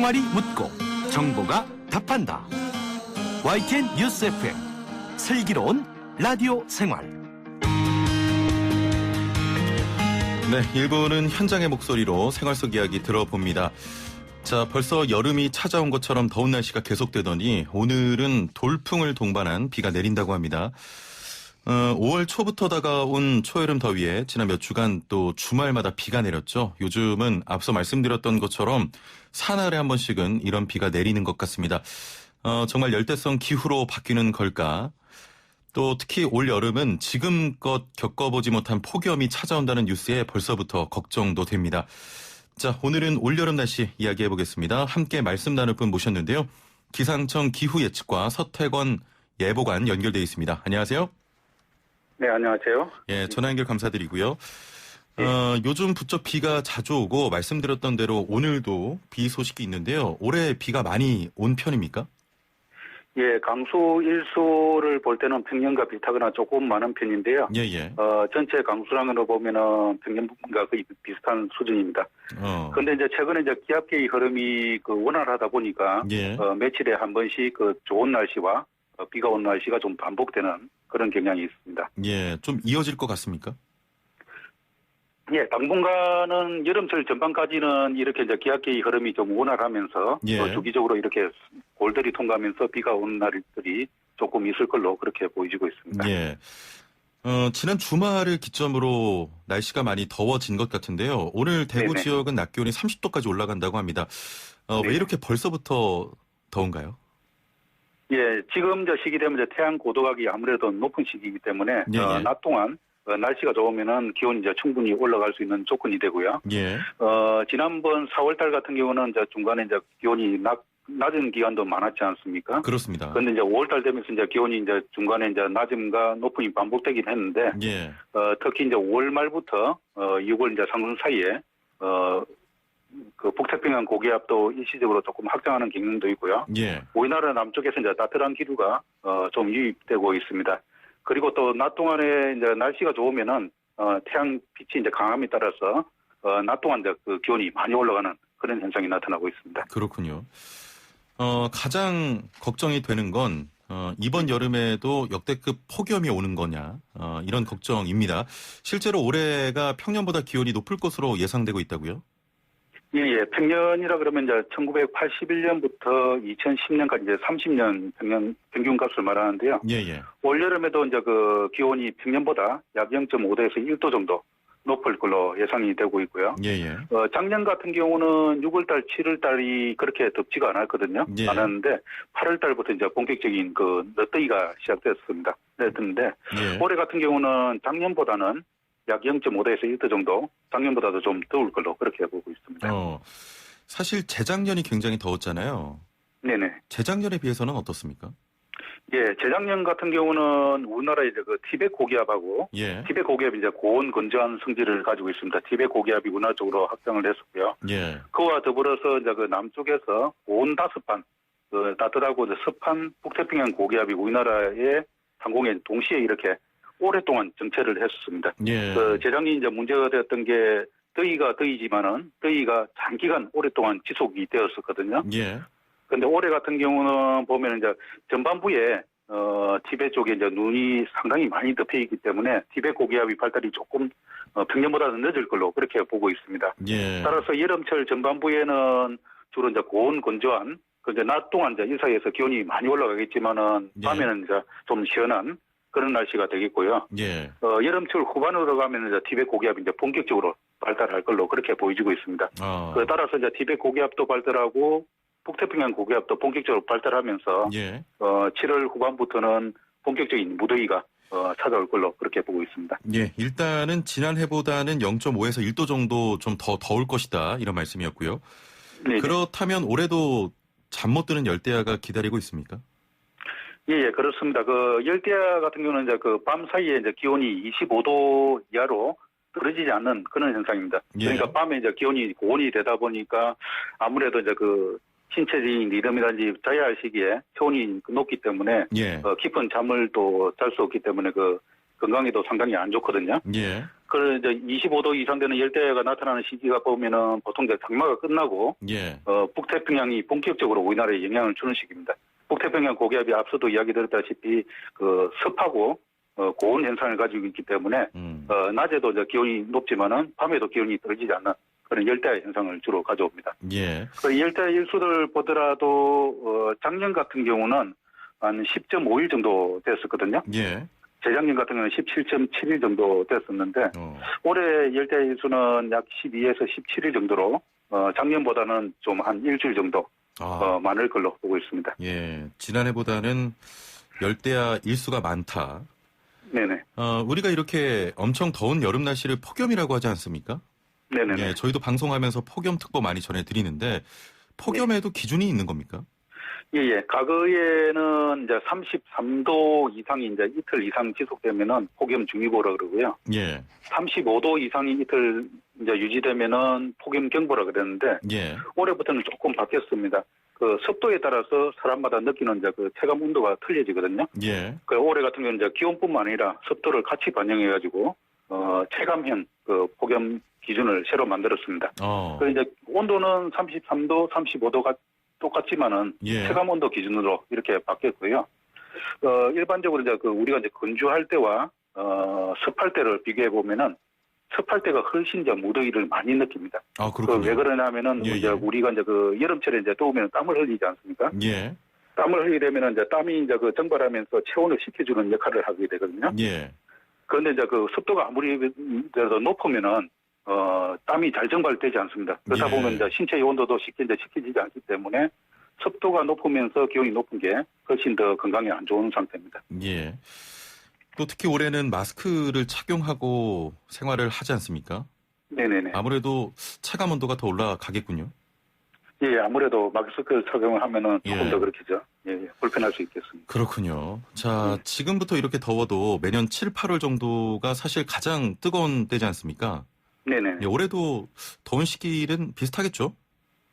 생활이 묻고 정보가 답한다. YTN 뉴스 FM 슬기로운 라디오 생활. 네, 1부는 현장의 목소리로 생활 속 이야기 들어봅니다. 자, 벌써 여름이 찾아온 것처럼 더운 날씨가 계속되더니 오늘은 돌풍을 동반한 비가 내린다고 합니다. 5월 초부터 다가온 초여름 더위에 지난 몇 주간 또 주말마다 비가 내렸죠. 요즘은 앞서 말씀드렸던 것처럼 사나흘에 한 번씩은 이런 비가 내리는 것 같습니다. 정말 열대성 기후로 바뀌는 걸까? 또 특히 올 여름은 지금껏 겪어보지 못한 폭염이 찾아온다는 뉴스에 벌써부터 걱정도 됩니다. 자, 오늘은 올여름 날씨 이야기해보겠습니다. 함께 말씀 나눌 분 모셨는데요. 기상청 기후예측과 서태권 예보관 연결돼 있습니다. 안녕하세요. 네, 안녕하세요. 예, 전화 연결 감사드리고요. 네. 요즘 부쩍 비가 자주 오고 말씀드렸던 대로 오늘도 비 소식이 있는데요. 올해 비가 많이 온 편입니까? 예, 강수 일수를 볼 때는 평년과 비슷하거나 조금 많은 편인데요. 예, 예. 전체 강수량으로 보면은 평년과 거의 비슷한 수준입니다. 그런데 이제 최근에 이제 기압계의 흐름이 원활하다 보니까 예. 며칠에 한 번씩 좋은 날씨와 비가 온 날씨가 좀 반복되는 그런 경향이 있습니다. 예, 좀 이어질 것 같습니까? 예, 당분간은 여름철 전반까지는 이렇게 이제 기압계의 흐름이 좀 원활하면서 예. 주기적으로 이렇게 골들이 통과하면서 비가 오는 날들이 조금 있을 걸로 그렇게 보여지고 있습니다. 예. 지난 주말을 기점으로 날씨가 많이 더워진 것 같은데요. 오늘 대구 네네. 지역은 낮 기온이 30도까지 올라간다고 합니다. 왜 네. 이렇게 벌써부터 더운가요? 예, 지금 저 시기 되면 이제 태양 고도각이 아무래도 높은 시기이기 때문에 예, 예. 낮 동안 날씨가 좋으면은 기온이 이제 충분히 올라갈 수 있는 조건이 되고요. 예. 지난번 4월달 같은 경우는 이제 중간에 이제 기온이 낮은 기간도 많았지 않습니까? 그렇습니다. 그런데 이제 5월달 되면서 이제 기온이 이제 중간에 이제 낮음과 높음이 반복되긴 했는데, 예. 특히 이제 5월 말부터 6월 이제 상승 사이에 그 북태평양 고기압도 일시적으로 조금 확장하는 경향도 있고요. 예. 우리나라 남쪽에서 이제 따뜻한 기류가 좀 유입되고 있습니다. 그리고 또 낮 동안에 이제 날씨가 좋으면은 태양 빛이 이제 강함에 따라서 낮 동안 이제 그 기온이 많이 올라가는 그런 현상이 나타나고 있습니다. 그렇군요. 가장 걱정이 되는 건 이번 여름에도 역대급 폭염이 오는 거냐 이런 걱정입니다. 실제로 올해가 평년보다 기온이 높을 것으로 예상되고 있다고요? 예. 평년이라 그러면 이제 1981년부터 2010년까지 이제 30년 평균 값을 말하는데요. 예. 올 여름에도 이제 그 기온이 평년보다 약 0.5도에서 1도 정도 높을 걸로 예상이 되고 있고요. 예. 작년 같은 경우는 6월달, 7월달이 그렇게 덥지가 않았거든요. 예. 않았는데 8월달부터 이제 본격적인 그 늦더위가 시작됐습니다. 그랬는데 예. 올해 같은 경우는 작년보다는 약 0.5도에서 1도 정도, 작년보다도 좀 더울 걸로 그렇게 보고 있습니다. 사실 재작년이 굉장히 더웠잖아요. 네네. 재작년에 비해서는 어떻습니까? 예, 재작년 같은 경우는 우리나라 이제 그 티벳 고기압하고 예. 티벳 고기압이 이제 고온 건조한 성질을 가지고 있습니다. 티벳 고기압이 우리나라 쪽으로 확장을 했었고요. 예. 그와 더불어서 이제 그 남쪽에서 고온 다습한 그 따뜻하고 이제 습한 북태평양 고기압이 우리나라의 상공에 동시에 이렇게 오랫동안 정체를 했었습니다. 예. 재작년 이제 문제가 되었던 게 더위가 더위지만은 더위가 장기간 오랫동안 지속이 되었었거든요. 예. 근데 올해 같은 경우는 보면 이제 전반부에 티벳 쪽에 이제 눈이 상당히 많이 덮여 있기 때문에 티벳 고기압이 발달이 조금 평년보다는 늦을 걸로 그렇게 보고 있습니다. 예. 따라서 여름철 전반부에는 주로 이제 고온 건조한 이제 낮 동안 이제 이 사이에서 기온이 많이 올라가겠지만은 예. 밤에는 이제 좀 시원한 그런 날씨가 되겠고요. 예. 여름철 후반으로 가면 이제 티벳 고기압이 이제 본격적으로 발달할 걸로 그렇게 보여지고 있습니다. 따라서 이제 티벳 고기압도 발달하고 북태평양 고기압도 본격적으로 발달하면서 예. 7월 후반부터는 본격적인 무더위가 찾아올 걸로 그렇게 보고 있습니다. 예. 일단은 지난해보다는 0.5에서 1도 정도 좀 더 더울 것이다 이런 말씀이었고요. 네. 그렇다면 올해도 잠 못 드는 열대야가 기다리고 있습니까? 예, 그렇습니다. 그 열대야 같은 경우는 이제 그 밤 사이에 이제 기온이 25도 이하로 떨어지지 않는 그런 현상입니다. 예. 그러니까 밤에 이제 기온이 고온이 되다 보니까 아무래도 이제 그 신체적인 리듬이라든지 자야 할 시기에 체온이 높기 때문에 예. 깊은 잠을 또 잘 수 없기 때문에 그 건강에도 상당히 안 좋거든요. 예. 그 이제 25도 이상 되는 열대야가 나타나는 시기가 보면은 보통 이제 장마가 끝나고 예. 북태평양이 본격적으로 우리나라에 영향을 주는 시기입니다. 북태평양 고기압이 앞서도 이야기 드렸다시피 그 습하고 고온 현상을 가지고 있기 때문에 낮에도 이제 기온이 높지만은 밤에도 기온이 떨어지지 않는 그런 열대야 현상을 주로 가져옵니다. 예. 그 열대야 일수를 보더라도 작년 같은 경우는 한 10.5일 정도 됐었거든요. 예. 재작년 같은 경우는 17.7일 정도 됐었는데 올해 열대야 일수는 약 12에서 17일 정도로 작년보다는 좀 한 일주일 정도 많을 걸로 보고 있습니다. 예. 지난해보다는 열대야 일수가 많다. 네네. 우리가 이렇게 엄청 더운 여름 날씨를 폭염이라고 하지 않습니까? 네네. 예. 저희도 방송하면서 폭염특보 많이 전해드리는데 폭염에도 기준이 있는 겁니까? 예. 과거에는 이제 33도 이상이 이제 이틀 이상 지속되면은 폭염중위보라 그러고요. 예. 35도 이상이 이틀 이제 유지되면은 폭염경보라 그랬는데 예. 올해부터는 조금 바뀌었습니다. 그 습도에 따라서 사람마다 느끼는 이제 그 체감 온도가 틀려지거든요. 예. 그 올해 같은 경우는 이제 기온뿐만 아니라 습도를 같이 반영해가지고 체감형 그 폭염 기준을 새로 만들었습니다. 그 이제 온도는 33도, 35도가 똑같지만은 예. 체감 온도 기준으로 이렇게 바뀌었고요. 일반적으로 이제 그 우리가 이제 건조할 때와 습할 때를 비교해 보면은 습할 때가 훨씬 이제 무더위를 많이 느낍니다. 그렇군요. 왜 그러냐면은 예, 이제 예. 우리가 이제 그 여름철에 이제 더우면 땀을 흘리지 않습니까? 예. 땀을 흘리게 되면은 이제 땀이 이제 그 증발하면서 체온을 식혀주는 역할을 하게 되거든요. 예. 그런데 이제 그 습도가 아무리 그래도 높으면은 땀이 잘 증발되지 않습니다. 그러다 예. 보면 이제 신체의 온도도 쉽게 이제 식히지지 않기 때문에 습도가 높으면서 기온이 높은 게 훨씬 더 건강에 안 좋은 상태입니다. 예. 또 특히 올해는 마스크를 착용하고 생활을 하지 않습니까? 네네네. 아무래도 체감 온도가 더 올라가겠군요. 예, 아무래도 마스크 착용을 하면은 조금 예. 더 그렇겠죠. 예, 불편할 수 있겠습니다. 그렇군요. 자, 지금부터 이렇게 더워도 매년 7, 8월 정도가 사실 가장 뜨거운 때지 않습니까? 네네. 예, 올해도 더운 시기는 비슷하겠죠?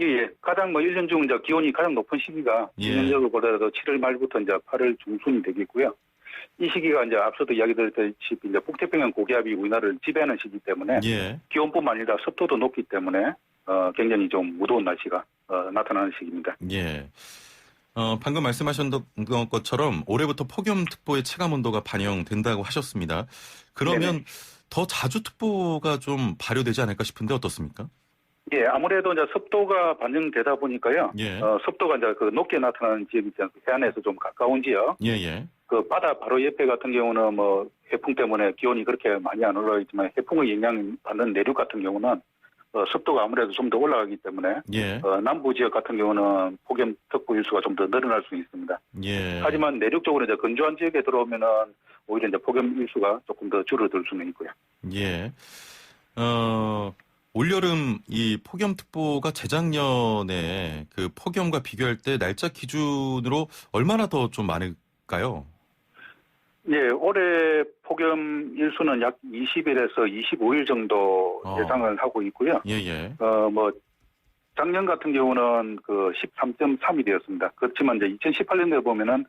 예. 가장 1년 중 이제 기온이 가장 높은 시기가 예. 전년적으로보다도 7월 말부터 이제 8월 중순이 되겠고요. 이 시기가 이제 앞서도 이야기 드렸다시피 이제 북태평양 고기압이 우리나라를 지배하는 시기 때문에 예. 기온뿐만 아니라 습도도 높기 때문에 굉장히 좀 무더운 날씨가 나타나는 시기입니다. 예. 방금 말씀하셨던 것처럼 올해부터 폭염특보의 체감 온도가 반영된다고 하셨습니다. 그러면 네네. 더 자주 특보가 좀 발효되지 않을까 싶은데 어떻습니까? 예, 아무래도 이제 습도가 반영되다 보니까요. 예. 습도가 이제 그 높게 나타나는 지역 있지 않습니까? 해안에서 좀 가까운 지역. 예, 예. 그 바다 바로 옆에 같은 경우는 뭐 해풍 때문에 기온이 그렇게 많이 안 올라가있지만 해풍의 영향 받는 내륙 같은 경우는 습도가 아무래도 좀 더 올라가기 때문에 예. 남부 지역 같은 경우는 폭염 특보 일수가 좀 더 늘어날 수 있습니다. 예. 하지만 내륙 쪽으로 이제 건조한 지역에 들어오면은 오히려 이제 폭염 일수가 조금 더 줄어들 수는 있고요. 예. 올여름 이 폭염특보가 재작년에 그 폭염과 비교할 때 날짜 기준으로 얼마나 더 좀 많을까요? 예, 올해 폭염 일수는 약 20일에서 25일 정도 예상을 하고 있고요. 예, 예. 뭐 작년 같은 경우는 그 13.3일이었습니다. 그렇지만 이제 2018년도에 보면은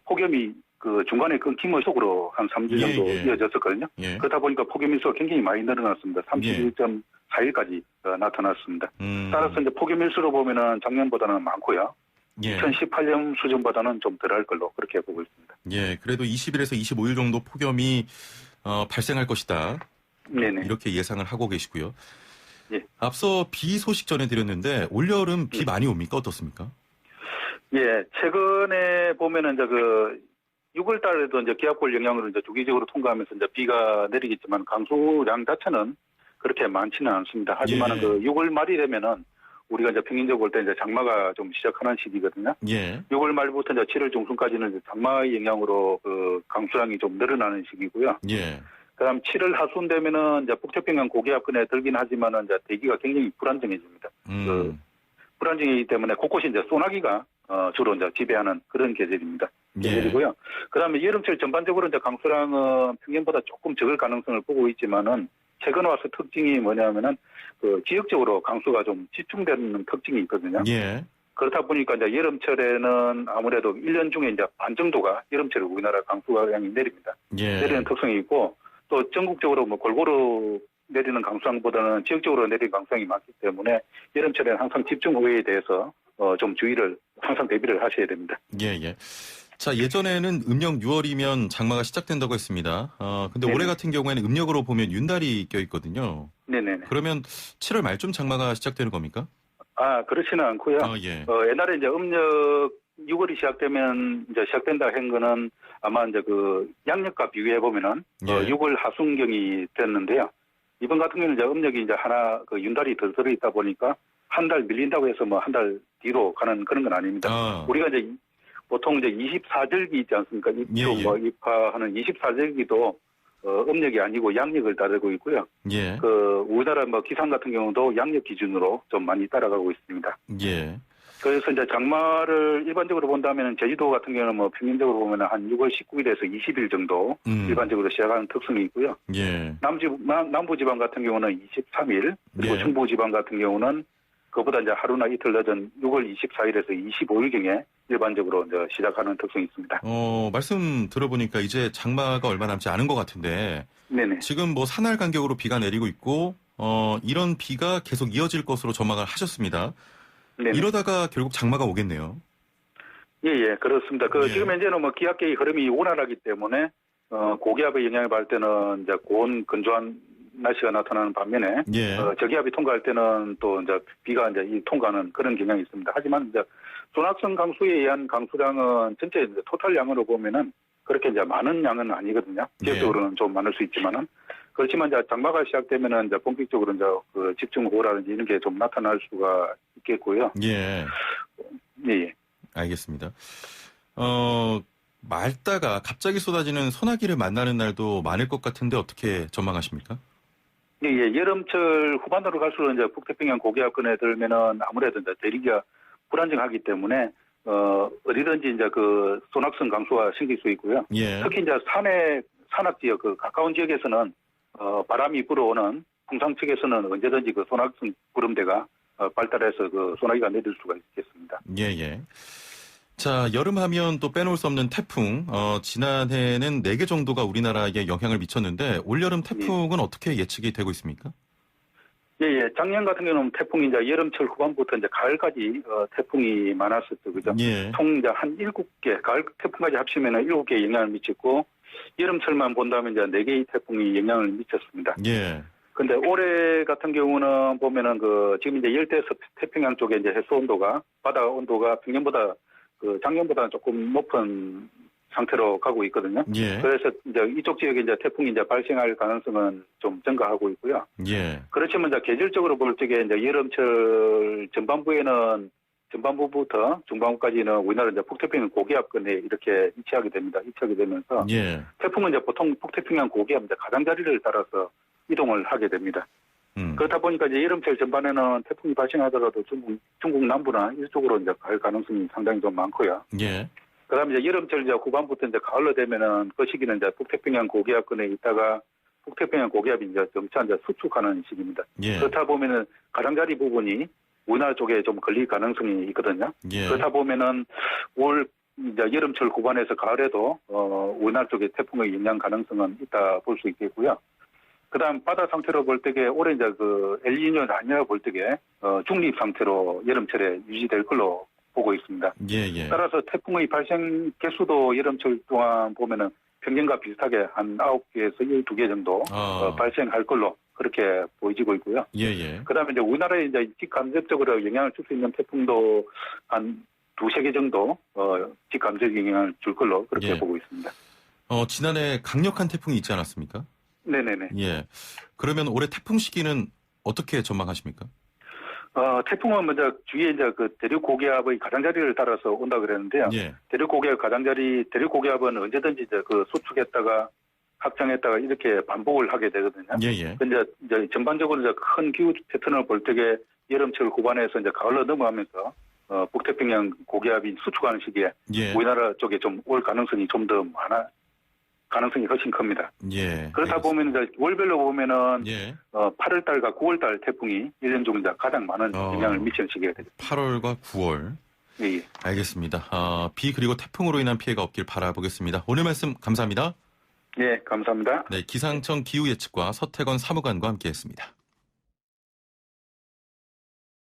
폭염이 그 중간에 끊김의 속으로 한 3주 정도 예, 예. 이어졌었거든요. 예. 그러다 보니까 폭염 일수가 굉장히 많이 늘어났습니다. 31.4일까지 나타났습니다. 따라서 이제 폭염 일수로 보면은 작년보다는 많고요. 예. 2018년 수준보다는 좀 덜할 걸로 그렇게 보고 있습니다. 예, 그래도 20일에서 25일 정도 폭염이 발생할 것이다. 네네. 이렇게 예상을 하고 계시고요. 예. 앞서 비 소식 전해드렸는데 올여름 비 많이 옵니까? 어떻습니까? 예, 최근에 보면은 이제 그 6월 달에도 이제 기압골 영향으로 이제 주기적으로 통과하면서 이제 비가 내리겠지만 강수량 자체는 그렇게 많지는 않습니다. 하지만 예. 그 6월 말이 되면은 우리가 이제 평균적으로 볼 때 이제 장마가 좀 시작하는 시기거든요. 예. 6월 말부터 이제 7월 중순까지는 이제 장마의 영향으로 그 강수량이 좀 늘어나는 시기고요. 예. 그다음 7월 하순 되면은 이제 북태평양 고기압근에 들긴 하지만은 이제 대기가 굉장히 불안정해집니다. 그 불안정이기 때문에 곳곳이 이제 소나기가 주로 이제 지배하는 그런 계절입니다. 계절이고요. 그다음에 여름철 전반적으로 이제 강수량은 평년보다 조금 적을 가능성을 보고 있지만은 최근 와서 특징이 뭐냐면은 그 지역적으로 강수가 좀 집중되는 특징이 있거든요. 예. 그렇다 보니까 이제 여름철에는 아무래도 1년 중에 이제 반 정도가 여름철에 우리나라 강수량이 내립니다. 예. 내리는 특성이 있고 또 전국적으로 뭐 골고루 내리는 강수량보다는 지역적으로 내리는 강수량이 많기 때문에 여름철에는 항상 집중 호우에 대해서 좀 주의를 항상 대비를 하셔야 됩니다. 예, 예. 자, 예전에는 음력 6월이면 장마가 시작된다고 했습니다. 근데 네네. 올해 같은 경우에는 음력으로 보면 윤달이 껴있거든요. 네네네. 그러면 7월 말쯤 장마가 시작되는 겁니까? 그렇지는 않고요. 예. 옛날에 이제 음력 6월이 시작되면 이제 시작된다 한 거는 아마 이제 그 양력과 비교해 보면은 예. 6월 하순경이 됐는데요. 이번 같은 경우는 이제 음력이 이제 하나 그 윤달이 더 들어 있다 보니까 한 달 밀린다고 해서 뭐 한 달 뒤로 가는 그런 건 아닙니다. 우리가 이제 보통 이제 24절기 있지 않습니까? 입추, 예. 뭐 입하하는 24절기도 음력이 아니고 양력을 따르고 있고요. 예. 우리나라 뭐 기상 같은 경우도 양력 기준으로 좀 많이 따라가고 있습니다. 예. 그래서 이제 장마를 일반적으로 본다면 제주도 같은 경우는 뭐 평균적으로 보면 한 6월 19일에서 20일 정도 일반적으로 시작하는 특성이 있고요. 예. 남부지방 같은 경우는 23일, 그리고 예. 중부지방 같은 경우는 그보다 이제 하루나 이틀 늦은 6월 24일에서 25일경에 일반적으로 이제 시작하는 특성이 있습니다. 말씀 들어보니까 이제 장마가 얼마 남지 않은 것 같은데 네네. 지금 뭐 사날 간격으로 비가 내리고 있고 이런 비가 계속 이어질 것으로 전망을 하셨습니다. 네네. 이러다가 결국 장마가 오겠네요. 예, 그렇습니다. 예. 지금 현재는 뭐 기압계의 흐름이 원활하기 때문에 고기압의 영향을 받을 때는 이제 고온 건조한 날씨가 나타나는 반면에 예. 저기압이 통과할 때는 또 이제 비가 이제 통과하는 그런 경향이 있습니다. 하지만 이제 소낙성 강수에 의한 강수량은 전체 이제 토탈량으로 보면은 그렇게 이제 많은 양은 아니거든요. 지역적으로는 좀 많을 수 있지만은 그렇지만 이제 장마가 시작되면은 이제 본격적으로 이제 그 집중호우라든지 이런 게 좀 나타날 수가 있겠고요. 예. 예. 알겠습니다. 맑다가 갑자기 쏟아지는 소나기를 만나는 날도 많을 것 같은데 어떻게 전망하십니까? 예, 여름철 후반으로 갈수록 이제 북태평양 고기압권에 들면은 아무래도 이제 대기가 불안정하기 때문에 어디든지 이제 그 소낙성 강수가 생길 수 있고요. 예. 특히 이제 산악 지역 그 가까운 지역에서는 바람이 불어오는 풍상 측에서는 언제든지 그 소낙성 구름대가 발달해서 그 소나기가 내릴 수가 있겠습니다. 예. 자, 여름하면 또 빼놓을 수 없는 태풍. 지난해에는 4개 정도가 우리나라에 영향을 미쳤는데 올여름 태풍은 어떻게 예측이 되고 있습니까? 예. 작년 같은 경우는 태풍이 이제 여름철 후반부터 이제 가을까지 태풍이 많았었죠. 그죠? 예. 총 이제 한 7개, 가을 태풍까지 합치면은 7개 영향을 미쳤고 여름철만 본다면 이제 4개의 태풍이 영향을 미쳤습니다. 예. 근데 올해 같은 경우는 보면은 지금 이제 열대 태평양 쪽에 이제 해수 온도가 바다 온도가 평년보다 작년보다는 조금 높은 상태로 가고 있거든요. 예. 그래서 이제 이쪽 지역에 이제 태풍이 이제 발생할 가능성은 좀 증가하고 있고요. 예. 그렇지만 이제 계절적으로 볼 적에 이제 여름철 전반부부터 중반부까지는 우리나라 이제 북태평양 고기압권에 이렇게 위치하게 됩니다. 위치하게 되면서 예. 태풍은 이제 보통 북태평양 고기압 이제 가장자리를 따라서 이동을 하게 됩니다. 그렇다 보니까 이제 여름철 전반에는 태풍이 발생하더라도 중국 남부나 이쪽으로 이제 갈 가능성이 상당히 좀 많고요. 예. 그다음에 이제 여름철 이제 후반부터 이제 가을로 되면은 그 시기는 이제 북태평양 고기압권에 있다가 북태평양 고기압이 이제 점차 이제 수축하는 시기입니다. 예. 그렇다 보면은 가장자리 부분이 우리나라 쪽에 좀 걸릴 가능성이 있거든요. 예. 그렇다 보면은 이제 여름철 후반에서 가을에도 우리나라 쪽에 태풍의 영향 가능성은 있다 볼 수 있겠고요. 그다음 바다 상태로 볼 때에 올해 이제 그 엘니뇨 라니냐 볼 때에 중립 상태로 여름철에 유지될 걸로 보고 있습니다. 예. 따라서 태풍의 발생 개수도 여름철 동안 보면은 평년과 비슷하게 한 9개에서 12개 정도 발생할 걸로 그렇게 보여지고 있고요. 예. 그다음에 이제 우리나라에 이제 직간접적으로 영향을 줄 수 있는 태풍도 한 2-3개 정도 직간접 영향을 줄 걸로 그렇게 예. 보고 있습니다. 지난해 강력한 태풍이 있지 않았습니까? 네네네. 예. 그러면 올해 태풍 시기는 어떻게 전망하십니까? 태풍은 먼저 주위에 이제 그 대륙 고기압의 가장자리를 따라서 온다 그랬는데요. 예. 대륙 고기압은 언제든지 이제 그 수축했다가 확장했다가 이렇게 반복을 하게 되거든요. 예. 근데 이제 전반적으로 이제 큰 기후 패턴을 볼 때에 여름철 후반에서 이제 가을로 넘어가면서 북태평양 고기압이 수축하는 시기에 예. 우리나라 쪽에 좀 올 가능성이 좀 더 가능성이 훨씬 큽니다. 예. 그렇다 보면 이제 월별로 보면은 예. 8월달과 9월달 태풍이 1년 중 이제 가장 많은 영향을 미치는 시기가 되죠. 8월과 9월. 예. 알겠습니다. 비 그리고 태풍으로 인한 피해가 없길 바라보겠습니다. 오늘 말씀 감사합니다. 네, 감사합니다. 네, 기상청 기후예측과 서태건 사무관과 함께했습니다.